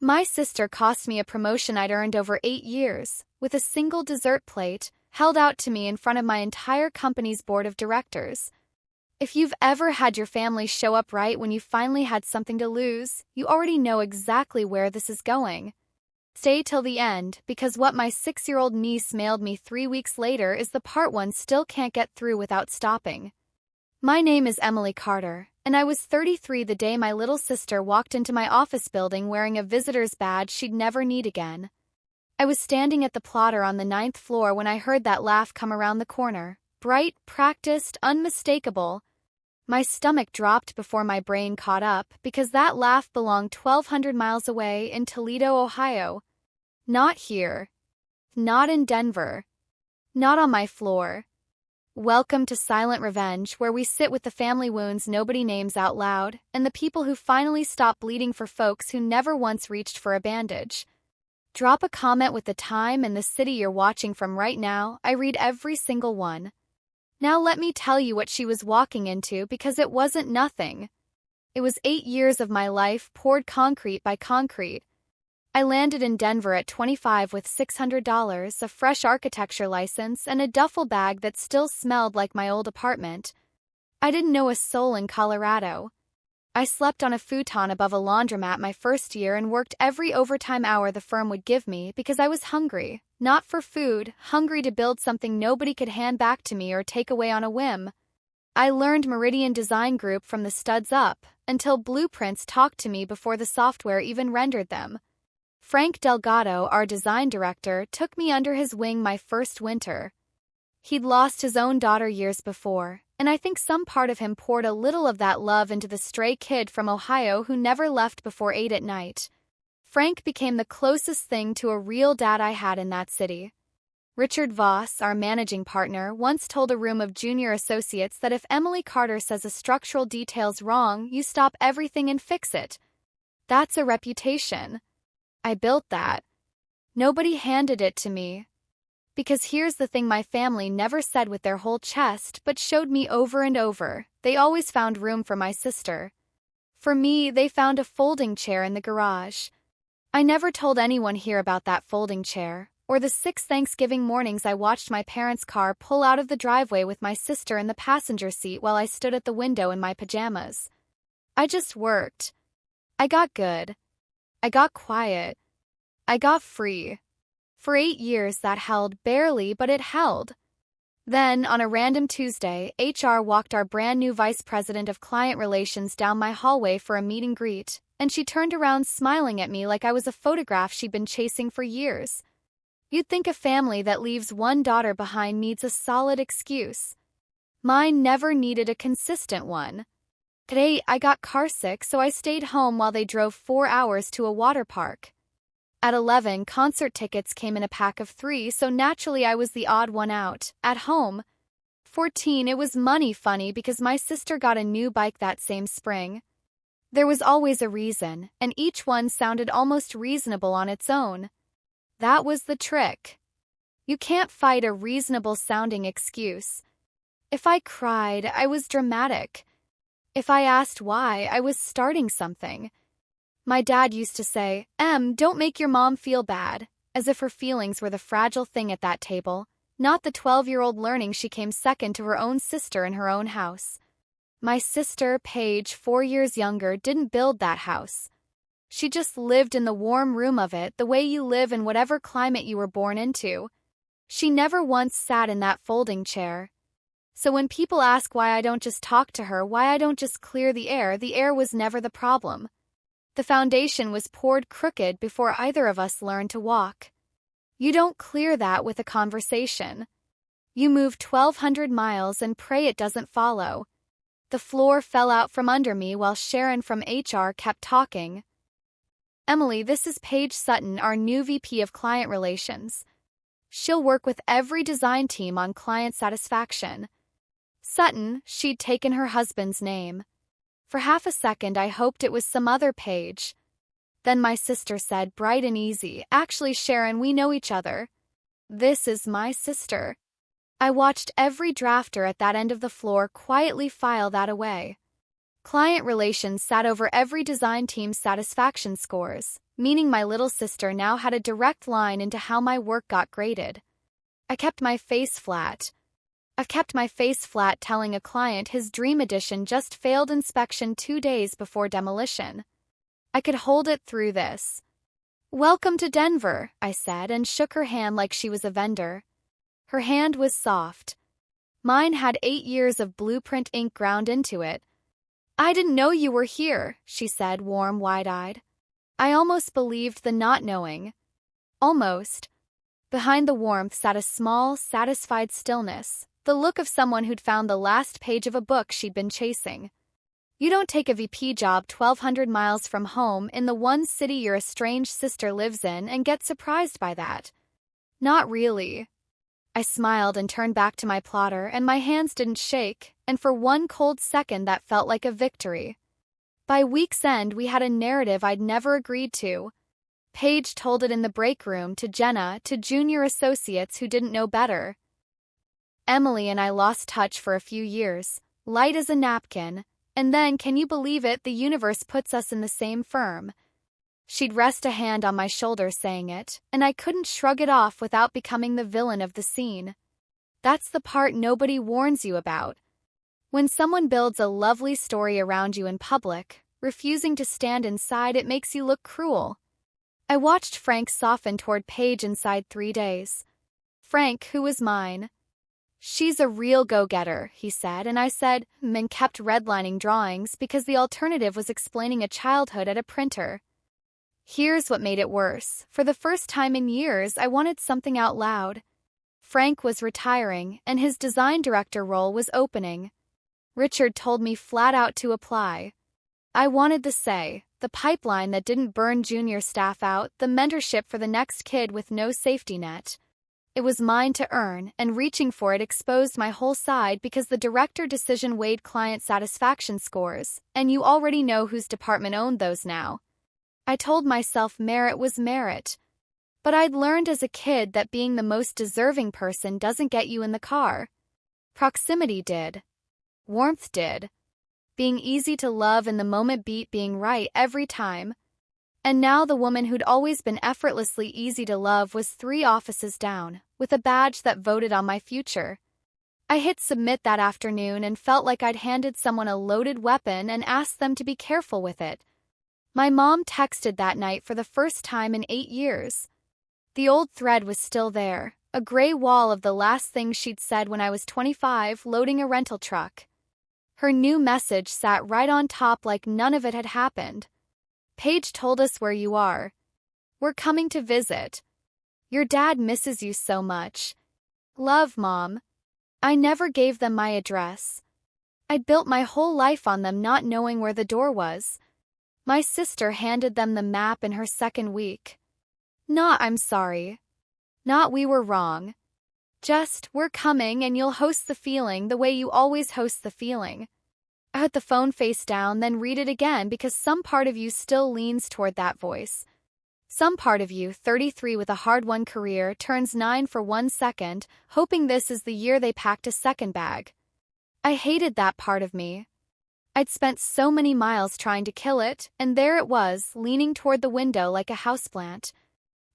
My sister cost me a promotion I'd earned over 8 years, with a single dessert plate, held out to me in front of my entire company's board of directors. If you've ever had your family show up right when you finally had something to lose, you already know exactly where this is going. Stay till the end, because what my 6-year-old niece mailed me 3 weeks later is the part one still can't get through without stopping. My name is Emily Carter, and I was 33 the day my little sister walked into my office building wearing a visitor's badge she'd never need again. I was standing at the plotter on the 9th floor when I heard that laugh come around the corner. Bright, practiced, unmistakable. My stomach dropped before my brain caught up because that laugh belonged 1,200 miles away in Toledo, Ohio. Not here. Not in Denver. Not on my floor. Welcome to Silent Revenge, where we sit with the family wounds nobody names out loud, and the people who finally stop bleeding for folks who never once reached for a bandage. Drop a comment with the time and the city you're watching from right now. I read every single one. Now let me tell you what she was walking into, because it wasn't nothing. It was 8 years of my life poured concrete by concrete. I landed in Denver at 25 with $600, a fresh architecture license, and a duffel bag that still smelled like my old apartment. I didn't know a soul in Colorado. I slept on a futon above a laundromat my first year and worked every overtime hour the firm would give me because I was hungry, not for food, hungry to build something nobody could hand back to me or take away on a whim. I learned Meridian Design Group from the studs up, until blueprints talked to me before the software even rendered them. Frank Delgado, our design director, took me under his wing my first winter. He'd lost his own daughter years before, and I think some part of him poured a little of that love into the stray kid from Ohio who never left before 8 at night. Frank became the closest thing to a real dad I had in that city. Richard Voss, our managing partner, once told a room of junior associates that if Emily Carter says a structural detail's wrong, you stop everything and fix it. That's a reputation. I built that. Nobody handed it to me. Because here's the thing my family never said with their whole chest but showed me over and over: they always found room for my sister. For me, they found a folding chair in the garage. I never told anyone here about that folding chair, or the 6 Thanksgiving mornings I watched my parents' car pull out of the driveway with my sister in the passenger seat while I stood at the window in my pajamas. I just worked. I got good. I got quiet. I got free. For 8 years that held, barely, but it held. Then, on a random Tuesday, HR walked our brand new vice president of client relations down my hallway for a meet and greet, and she turned around smiling at me like I was a photograph she'd been chasing for years. You'd think a family that leaves one daughter behind needs a solid excuse. Mine never needed a consistent one. Today, I got carsick, so I stayed home while they drove 4 hours to a water park. At 11, concert tickets came in a pack of 3, so naturally I was the odd one out. At home. 14, it was money funny because my sister got a new bike that same spring. There was always a reason, and each one sounded almost reasonable on its own. That was the trick. You can't fight a reasonable-sounding excuse. If I cried, I was dramatic. If I asked why, I was starting something. My dad used to say, don't make your mom feel bad," as if her feelings were the fragile thing at that table, not the 12-year-old learning she came second to her own sister in her own house. My sister, Paige, 4 years younger, didn't build that house. She just lived in the warm room of it, the way you live in whatever climate you were born into. She never once sat in that folding chair. So when people ask why I don't just talk to her, why I don't just clear the air was never the problem. The foundation was poured crooked before either of us learned to walk. You don't clear that with a conversation. You move 1,200 miles and pray it doesn't follow. The floor fell out from under me while Sharon from HR kept talking. "Emily, this is Paige Sutton, our new VP of Client Relations. She'll work with every design team on client satisfaction." Sutton, she'd taken her husband's name. For half a second I hoped it was some other Paige. Then my sister said, bright and easy, "Actually, Sharon, we know each other. This is my sister." I watched every drafter at that end of the floor quietly file that away. Client relations sat over every design team's satisfaction scores, meaning my little sister now had a direct line into how my work got graded. I kept my face flat. I've kept my face flat telling a client his dream edition just failed inspection 2 days before demolition. I could hold it through this. "Welcome to Denver," I said, and shook her hand like she was a vendor. Her hand was soft. Mine had 8 years of blueprint ink ground into it. "I didn't know you were here," she said, warm, wide-eyed. I almost believed the not knowing. Almost. Behind the warmth sat a small, satisfied stillness, the look of someone who'd found the last page of a book she'd been chasing. You don't take a VP job 1,200 miles from home in the one city your estranged sister lives in and get surprised by that. Not really. I smiled and turned back to my plotter, and my hands didn't shake, and for one cold second that felt like a victory. By week's end, we had a narrative I'd never agreed to. Paige told it in the break room to Jenna, to junior associates who didn't know better. Emily and I lost touch for a few years, light as a napkin, and then, can you believe it, the universe puts us in the same firm. She'd rest a hand on my shoulder saying it, and I couldn't shrug it off without becoming the villain of the scene. That's the part nobody warns you about. When someone builds a lovely story around you in public, refusing to stand inside, it makes you look cruel. I watched Frank soften toward Paige inside 3 days. Frank, who was mine. "She's a real go-getter," he said, and I said, and kept redlining drawings because the alternative was explaining a childhood at a printer. Here's what made it worse. For the first time in years, I wanted something out loud. Frank was retiring, and his design director role was opening. Richard told me flat out to apply. I wanted the say, the pipeline that didn't burn junior staff out, the mentorship for the next kid with no safety net. It was mine to earn, and reaching for it exposed my whole side because the director decision weighed client satisfaction scores, and you already know whose department owned those now. I told myself merit was merit. But I'd learned as a kid that being the most deserving person doesn't get you in the car. Proximity did. Warmth did. Being easy to love in the moment beat being right every time. And now the woman who'd always been effortlessly easy to love was 3 offices down, with a badge that voted on my future. I hit submit that afternoon and felt like I'd handed someone a loaded weapon and asked them to be careful with it. My mom texted that night for the first time in 8 years. The old thread was still there, a gray wall of the last thing she'd said when I was 25 loading a rental truck. Her new message sat right on top like none of it had happened. "Paige told us where you are. We're coming to visit. Your dad misses you so much. Love, Mom." I never gave them my address. I'd built my whole life on them not knowing where the door was. My sister handed them the map in her second week. Not "I'm sorry." Not "we were wrong." Just "we're coming and you'll host the feeling the way you always host the feeling." I put the phone face down, then read it again because some part of you still leans toward that voice. Some part of you, 33 with a hard-won career, turns 9 for 1 second, hoping this is the year they packed a second bag. I hated that part of me. I'd spent so many miles trying to kill it, and there it was, leaning toward the window like a houseplant.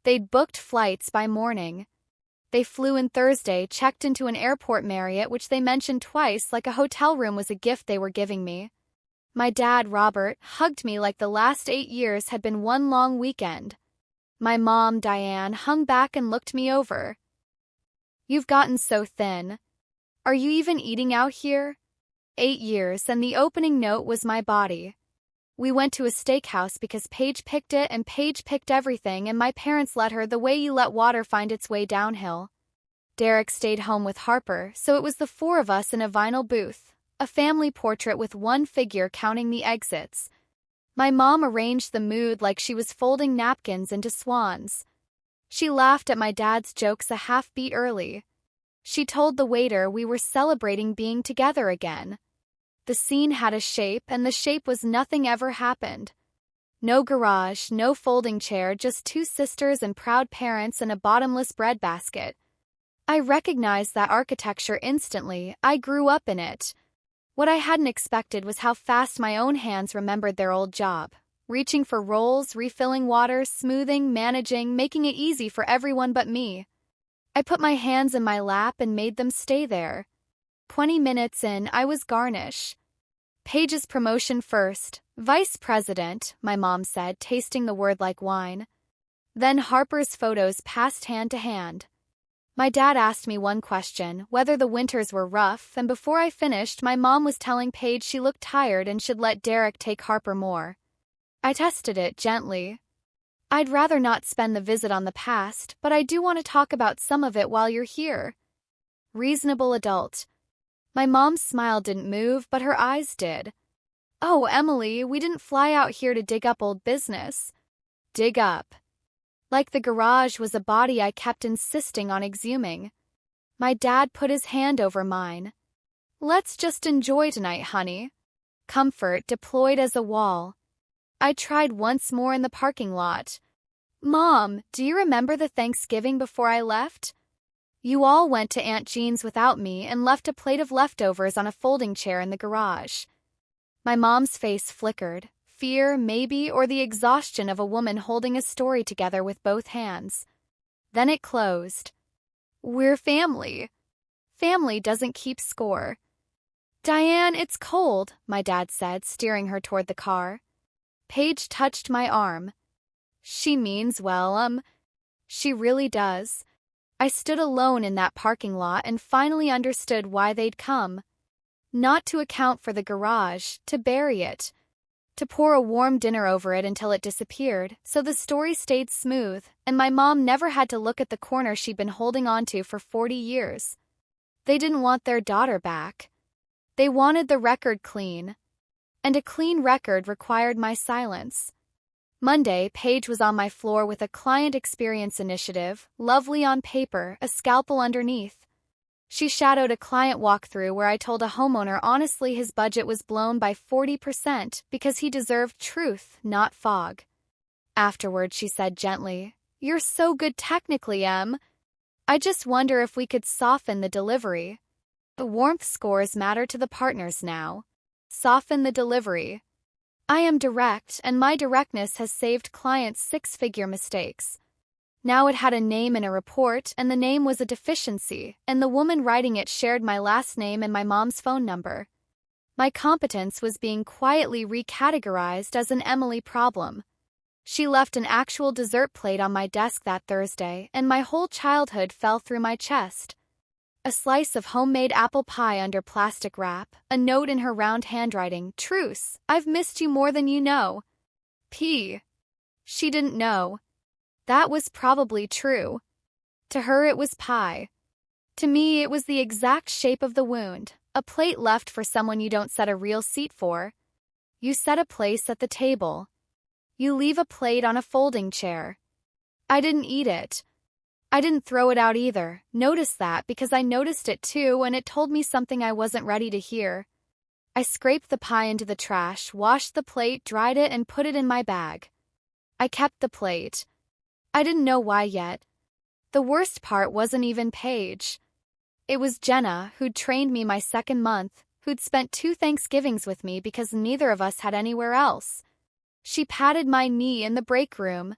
They'd booked flights by morning. They flew in Thursday, checked into an airport Marriott, which they mentioned twice like a hotel room was a gift they were giving me. My dad, Robert, hugged me like the last 8 years had been one long weekend. My mom, Diane, hung back and looked me over. "You've gotten so thin. Are you even eating out here?" 8 years, and the opening note was my body. We went to a steakhouse because Paige picked it and Paige picked everything, and my parents let her the way you let water find its way downhill. Derek stayed home with Harper, so it was the 4 of us in a vinyl booth, a family portrait with one figure counting the exits. My mom arranged the mood like she was folding napkins into swans. She laughed at my dad's jokes a half beat early. She told the waiter we were celebrating being together again. The scene had a shape, and the shape was nothing ever happened. No garage, no folding chair, just 2 sisters and proud parents and a bottomless breadbasket. I recognized that architecture instantly. I grew up in it. What I hadn't expected was how fast my own hands remembered their old job. Reaching for rolls, refilling water, smoothing, managing, making it easy for everyone but me. I put my hands in my lap and made them stay there. 20 minutes in, I was garnish. Paige's promotion first. Vice president, my mom said, tasting the word like wine. Then Harper's photos passed hand to hand. My dad asked me one question, whether the winters were rough, and before I finished, my mom was telling Paige she looked tired and should let Derek take Harper more. I tested it gently. I'd rather not spend the visit on the past, but I do want to talk about some of it while you're here. Reasonable adult. My mom's smile didn't move, but her eyes did. Oh, Emily, we didn't fly out here to dig up old business. Dig up. Like the garage was a body I kept insisting on exhuming. My dad put his hand over mine. Let's just enjoy tonight, honey. Comfort deployed as a wall. I tried once more in the parking lot. Mom, do you remember the Thanksgiving before I left? You all went to Aunt Jean's without me and left a plate of leftovers on a folding chair in the garage. My mom's face flickered. Fear, maybe, or the exhaustion of a woman holding a story together with both hands. Then it closed. We're family. Family doesn't keep score. Diane, it's cold, my dad said, steering her toward the car. Paige touched my arm. She means well, she really does. I stood alone in that parking lot and finally understood why they'd come. Not to account for the garage, to bury it. To pour a warm dinner over it until it disappeared, so the story stayed smooth, and my mom never had to look at the corner she'd been holding onto for 40 years. They didn't want their daughter back. They wanted the record clean. And a clean record required my silence. Monday, Paige was on my floor with a client experience initiative, lovely on paper, a scalpel underneath. She shadowed a client walkthrough where I told a homeowner honestly his budget was blown by 40% because he deserved truth, not fog. Afterward, she said gently, "You're so good technically, Em. I just wonder if we could soften the delivery. The warmth scores matter to the partners now. Soften the delivery. I am direct, and my directness has saved clients six-figure mistakes. Now it had a name in a report, and the name was a deficiency, and the woman writing it shared my last name and my mom's phone number. My competence was being quietly recategorized as an Emily problem. She left an actual dessert plate on my desk that Thursday, and my whole childhood fell through my chest. A slice of homemade apple pie under plastic wrap, a note in her round handwriting, "Truce, I've missed you more than you know." P. She didn't know. That was probably true. To her it was pie. To me it was the exact shape of the wound, a plate left for someone you don't set a real seat for. You set a place at the table. You leave a plate on a folding chair. I didn't eat it. I didn't throw it out either. Notice that because I noticed it too, and it told me something I wasn't ready to hear. I scraped the pie into the trash, washed the plate, dried it, and put it in my bag. I kept the plate. I didn't know why yet. The worst part wasn't even Paige. It was Jenna, who'd trained me my second month, who'd spent 2 Thanksgivings with me because neither of us had anywhere else. She patted my knee in the break room.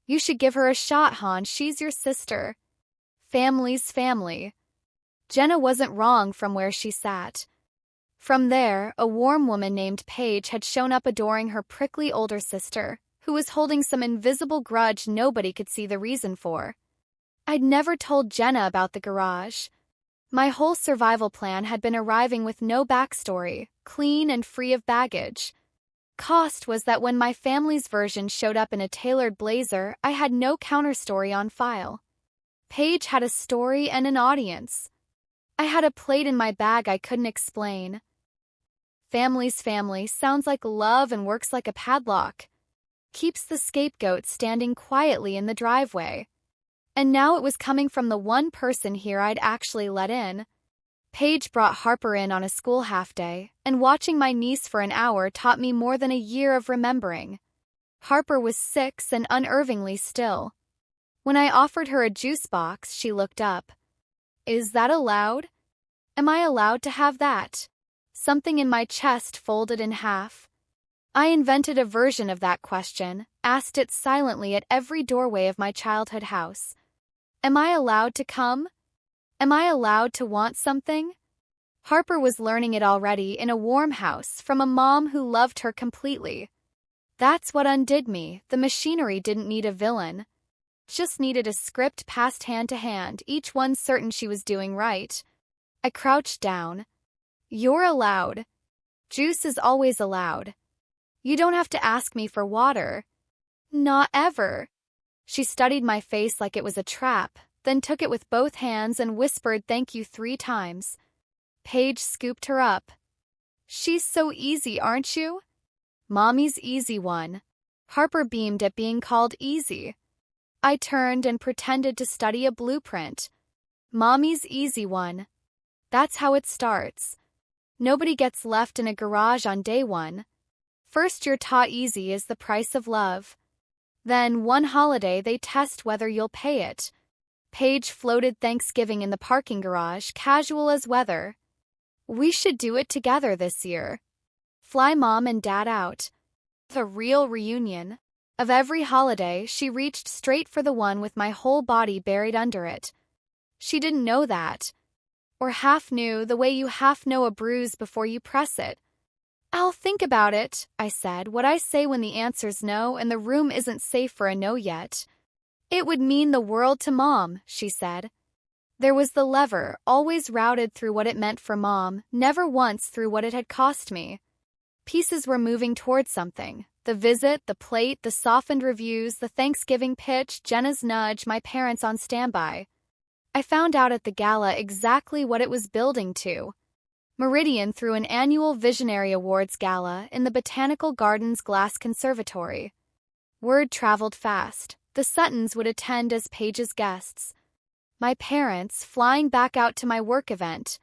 "You should give her a shot, hon, she's your sister. Family's family." Jenna wasn't wrong from where she sat. From there, a warm woman named Paige had shown up adoring her prickly older sister, who was holding some invisible grudge nobody could see the reason for. I'd never told Jenna about the garage. My whole survival plan had been arriving with no backstory, clean and free of baggage. Cost was that when my family's version showed up in a tailored blazer, I had no counterstory on file. Paige had a story and an audience. I had a plate in my bag I couldn't explain. Family's family sounds like love and works like a padlock. Keeps the scapegoat standing quietly in the driveway. And now it was coming from the one person here I'd actually let in. Paige brought Harper in on a school half-day, and watching my niece for an hour taught me more than a year of remembering. Harper was 6 and unervingly still. When I offered her a juice box, she looked up. "Is that allowed? Am I allowed to have that?" Something in my chest folded in half. I invented a version of that question, asked it silently at every doorway of my childhood house. Am I allowed to come? Am I allowed to want something? Harper was learning it already in a warm house from a mom who loved her completely. That's what undid me. The machinery didn't need a villain. Just needed a script passed hand to hand, each one certain she was doing right. I crouched down. You're allowed. Juice is always allowed. You don't have to ask me for water. Not ever. She studied my face like it was a trap, then took it with both hands and whispered thank you 3 times. Paige scooped her up. She's so easy, aren't you? Mommy's easy one. Harper beamed at being called easy. I turned and pretended to study a blueprint. Mommy's easy one. That's how it starts. Nobody gets left in a garage on day 1. First you're taught easy is the price of love. Then, one holiday, they test whether you'll pay it. Paige floated Thanksgiving in the parking garage, casual as weather. We should do it together this year. Fly Mom and Dad out. A real reunion. Of every holiday, she reached straight for the one with my whole body buried under it. She didn't know that. Or half knew, the way you half know a bruise before you press it. I'll think about it, I said, what I say when the answer's no and the room isn't safe for a no yet. It would mean the world to Mom, she said. There was the lever, always routed through what it meant for Mom, never once through what it had cost me. Pieces were moving toward something. The visit, the plate, the softened reviews, the Thanksgiving pitch, Jenna's nudge, my parents on standby. I found out at the gala exactly what it was building to. Meridian threw an annual Visionary Awards gala in the Botanical Gardens Glass Conservatory. Word traveled fast. The Suttons would attend as Paige's guests. My parents flying back out to my work event.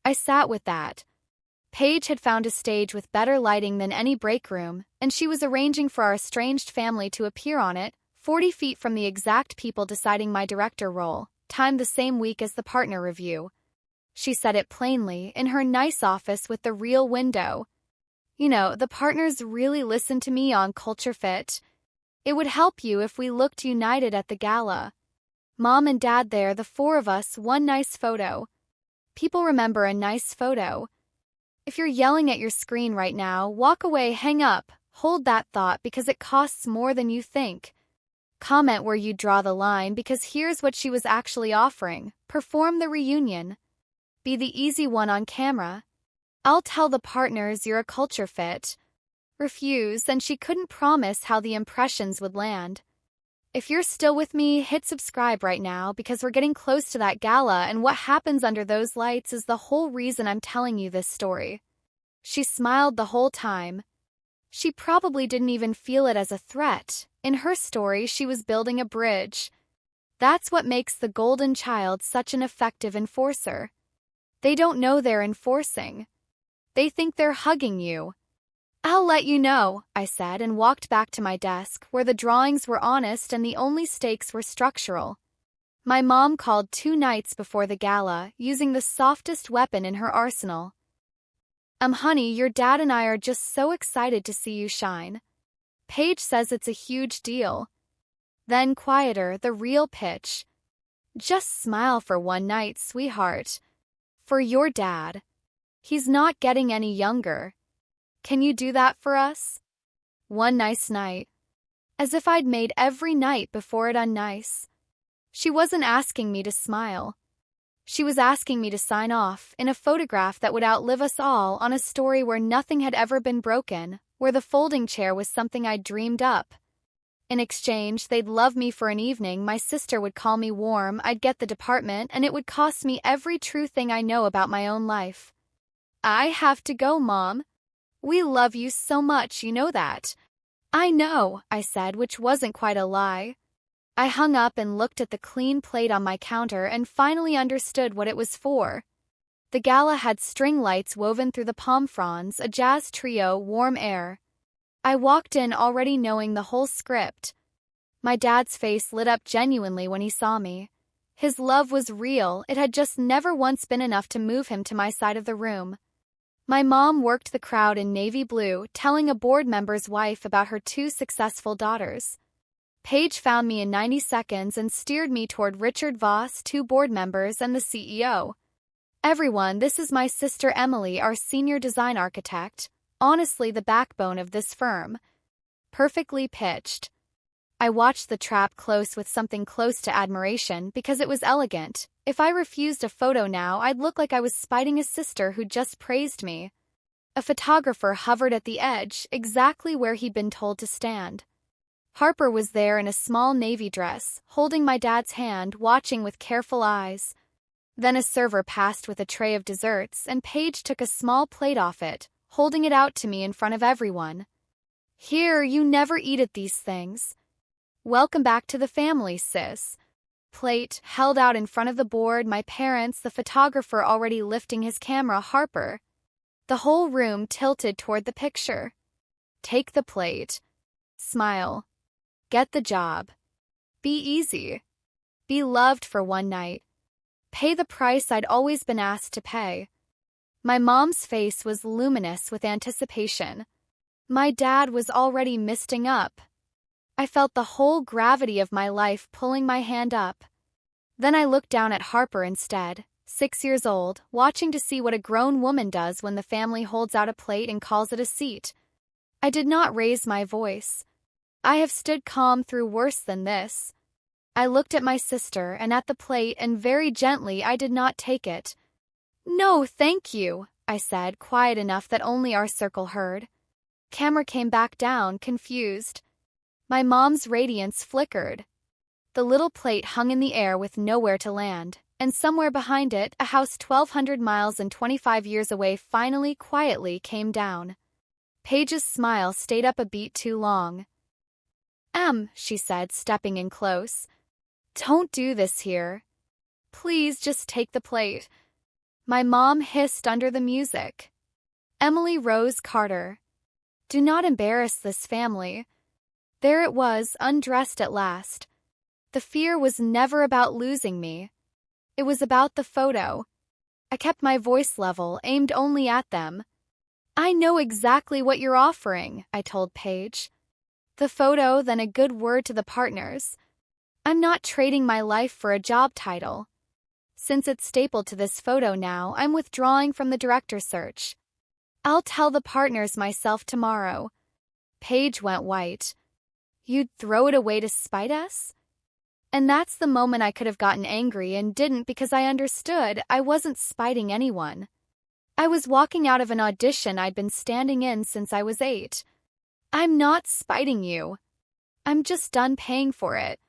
I sat with that. Paige had found a stage with better lighting than any break room, and she was arranging for our estranged family to appear on it, 40 feet from the exact people deciding my director role, timed the same week as the partner review. She said it plainly, in her nice office with the real window. You know, the partners really listened to me on Culture Fit. It would help you if we looked united at the gala. Mom and Dad there, the 4 of us, one nice photo. People remember a nice photo. If you're yelling at your screen right now, walk away, hang up, hold that thought because it costs more than you think. Comment where you draw the line because here's what she was actually offering. Perform the reunion. Be the easy one on camera. I'll tell the partners you're a culture fit. Refuse, and she couldn't promise how the impressions would land. If you're still with me, hit subscribe right now because we're getting close to that gala and what happens under those lights is the whole reason I'm telling you this story. She smiled the whole time. She probably didn't even feel it as a threat. In her story, she was building a bridge. That's what makes the golden child such an effective enforcer. They don't know they're enforcing. They think they're hugging you. I'll let you know, I said and walked back to my desk where the drawings were honest and the only stakes were structural. My mom called 2 nights before the gala, using the softest weapon in her arsenal. Honey, your dad and I are just so excited to see you shine. Paige says it's a huge deal. Then quieter, the real pitch. Just smile for one night, sweetheart. For your dad. He's not getting any younger. Can you do that for us? One nice night. As if I'd made every night before it unnice. She wasn't asking me to smile. She was asking me to sign off in a photograph that would outlive us all on a story where nothing had ever been broken, where the folding chair was something I'd dreamed up. In exchange, they'd love me for an evening, my sister would call me warm, I'd get the department, and it would cost me every true thing I know about my own life. I have to go, Mom. We love you so much, you know that. I know, I said, which wasn't quite a lie. I hung up and looked at the clean plate on my counter and finally understood what it was for. The gala had string lights woven through the palm fronds, a jazz trio, warm air. I walked in already knowing the whole script. My dad's face lit up genuinely when he saw me. His love was real, it had just never once been enough to move him to my side of the room. My mom worked the crowd in navy blue, telling a board member's wife about her two successful daughters. Paige found me in 90 seconds and steered me toward Richard Voss, two board members, and the CEO. Everyone, this is my sister Emily, our senior design architect, honestly the backbone of this firm. Perfectly pitched. I watched the trap close with something close to admiration because it was elegant. If I refused a photo now, I'd look like I was spiting a sister who just praised me. A photographer hovered at the edge, exactly where he'd been told to stand. Harper was there in a small navy dress, holding my dad's hand, watching with careful eyes. Then a server passed with a tray of desserts, and Paige took a small plate off it, holding it out to me in front of everyone. Here, you never eat at these things. Welcome back to the family, sis. Plate held out in front of the board, my parents, the photographer already lifting his camera, Harper. The whole room tilted toward the picture. Take the plate. Smile. Get the job. Be easy. Be loved for one night. Pay the price I'd always been asked to pay. My mom's face was luminous with anticipation. My dad was already misting up. I felt the whole gravity of my life pulling my hand up. Then I looked down at Harper instead, 6 years old, watching to see what a grown woman does when the family holds out a plate and calls it a seat. I did not raise my voice. I have stood calm through worse than this. I looked at my sister and at the plate, and very gently I did not take it. No, thank you, I said, quiet enough that only our circle heard. Camera came back down, confused. My mom's radiance flickered. The little plate hung in the air with nowhere to land, and somewhere behind it, a house 1,200 miles and 25 years away finally, quietly came down. Paige's smile stayed up a beat too long. She said, stepping in close. Don't do this here. Please just take the plate. My mom hissed under the music. Emily Rose Carter. Do not embarrass this family. There it was, undressed at last. The fear was never about losing me. It was about the photo. I kept my voice level, aimed only at them. I know exactly what you're offering, I told Paige. The photo, then a good word to the partners. I'm not trading my life for a job title. Since it's stapled to this photo now, I'm withdrawing from the director search. I'll tell the partners myself tomorrow. Paige went white. You'd throw it away to spite us? And that's the moment I could have gotten angry and didn't, because I understood I wasn't spiting anyone. I was walking out of an audition I'd been standing in since I was 8. I'm not spiting you. I'm just done paying for it.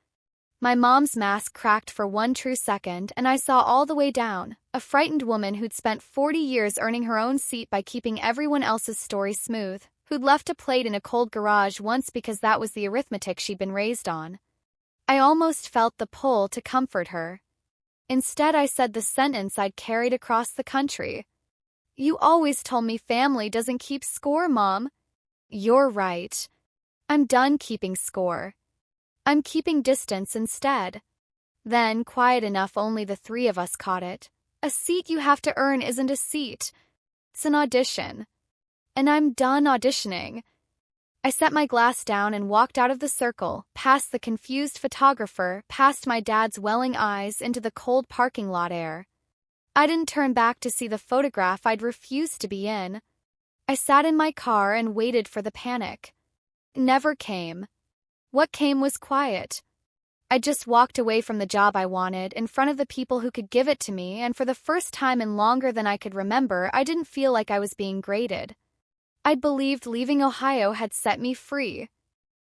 My mom's mask cracked for one true second, and I saw all the way down, a frightened woman who'd spent 40 years earning her own seat by keeping everyone else's story smooth, who'd left a plate in a cold garage once because that was the arithmetic she'd been raised on. I almost felt the pull to comfort her. Instead, I said the sentence I'd carried across the country. You always told me family doesn't keep score, Mom. You're right. I'm done keeping score. I'm keeping distance instead. Then, quiet enough only the three of us caught it. A seat you have to earn isn't a seat. It's an audition. And I'm done auditioning. I set my glass down and walked out of the circle, past the confused photographer, past my dad's welling eyes, into the cold parking lot air. I didn't turn back to see the photograph I'd refused to be in. I sat in my car and waited for the panic. It never came. What came was quiet. I just walked away from the job I wanted, in front of the people who could give it to me, and for the first time in longer than I could remember, I didn't feel like I was being graded. I'd believed leaving Ohio had set me free.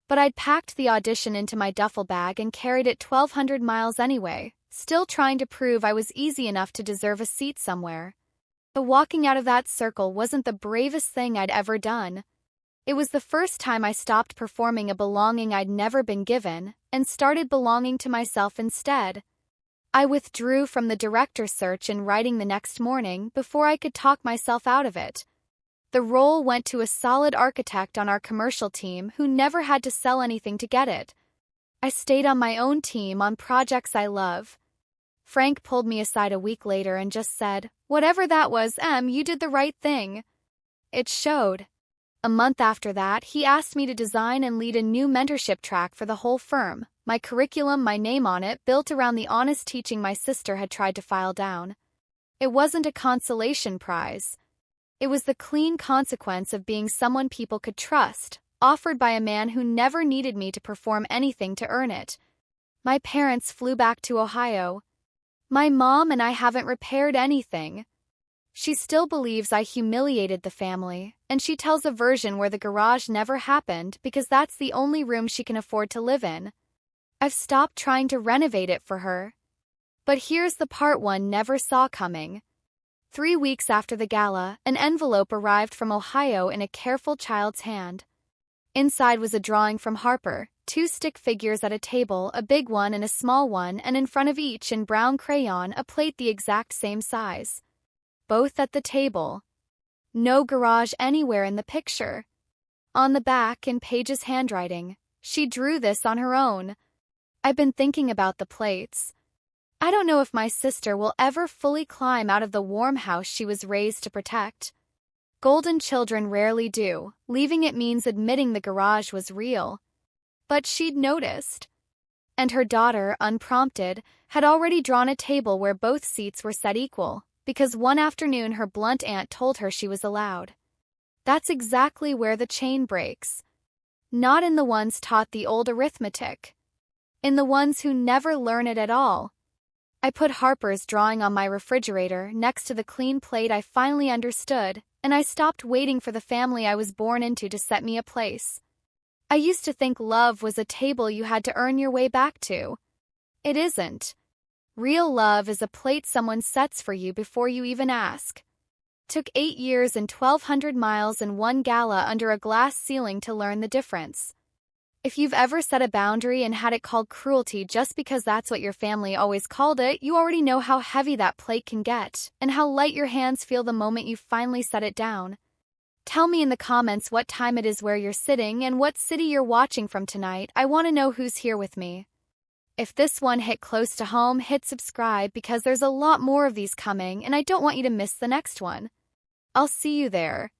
But I'd packed the audition into my duffel bag and carried it 1,200 miles anyway, still trying to prove I was easy enough to deserve a seat somewhere. But walking out of that circle wasn't the bravest thing I'd ever done. It was the first time I stopped performing a belonging I'd never been given, and started belonging to myself instead. I withdrew from the director search in writing the next morning before I could talk myself out of it. The role went to a solid architect on our commercial team who never had to sell anything to get it. I stayed on my own team on projects I love. Frank pulled me aside a week later and just said, "Whatever that was, you did the right thing." it showed. A month after that, he asked me to design and lead a new mentorship track for the whole firm. My curriculum, my name on it, built around the honest teaching my sister had tried to file down. It wasn't a consolation prize. It was the clean consequence of being someone people could trust, offered by a man who never needed me to perform anything to earn it. My parents flew back to Ohio. My mom and I haven't repaired anything. She still believes I humiliated the family, and she tells a version where the garage never happened because that's the only room she can afford to live in. I've stopped trying to renovate it for her. But here's the part one never saw coming. 3 weeks after the gala, an envelope arrived from Ohio in a careful child's hand. Inside was a drawing from Harper, 2 stick figures at a table, a big one and a small one, and in front of each in brown crayon a plate the exact same size. Both at the table. No garage anywhere in the picture. On the back, in Paige's handwriting, she drew this on her own. I've been thinking about the plates. I don't know if my sister will ever fully climb out of the warm house she was raised to protect. Golden children rarely do. Leaving it means admitting the garage was real. But she'd noticed. And her daughter, unprompted, had already drawn a table where both seats were set equal, because one afternoon her blunt aunt told her she was allowed. That's exactly where the chain breaks. Not in the ones taught the old arithmetic. In the ones who never learn it at all. I put Harper's drawing on my refrigerator next to the clean plate I finally understood, and I stopped waiting for the family I was born into to set me a place. I used to think love was a table you had to earn your way back to. It isn't. Real love is a plate someone sets for you before you even ask. Took 8 years and 1,200 miles and 1 gala under a glass ceiling to learn the difference. If you've ever set a boundary and had it called cruelty just because that's what your family always called it, you already know how heavy that plate can get, and how light your hands feel the moment you finally set it down. Tell me in the comments what time it is where you're sitting and what city you're watching from tonight. I want to know who's here with me. If this one hit close to home, hit subscribe because there's a lot more of these coming and I don't want you to miss the next one. I'll see you there.